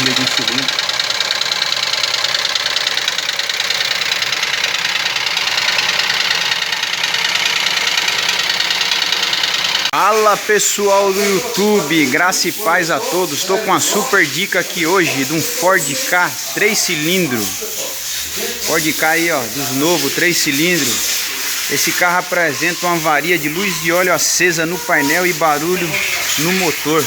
correia de um cilindro. Fala pessoal do YouTube, graça e paz a todos. Estou com uma super dica aqui hoje de um Ford Ka 3 cilindros. Ford Ka aí, ó, dos novos 3 cilindros. Esse carro apresenta uma avaria de luz de óleo acesa no painel e barulho no motor.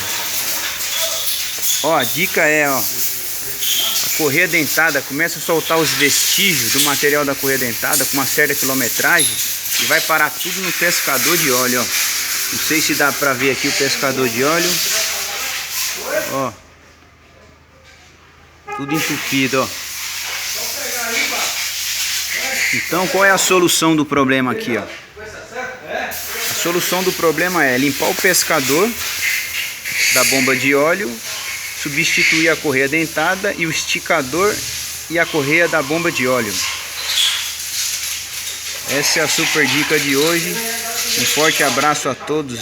Ó, a dica é, ó, a correia dentada começa a soltar os vestígios do material da correia dentada com uma certa quilometragem e vai parar tudo no pescador de óleo, ó. Não sei se dá pra ver aqui o pescador de óleo. Ó, tudo entupido, ó. Então qual é a solução do problema aqui, ó? A solução do problema é limpar o pescador da bomba de óleo, substituir a correia dentada e o esticador e a correia da bomba de óleo. Essa é a super dica de hoje. Um forte abraço a todos.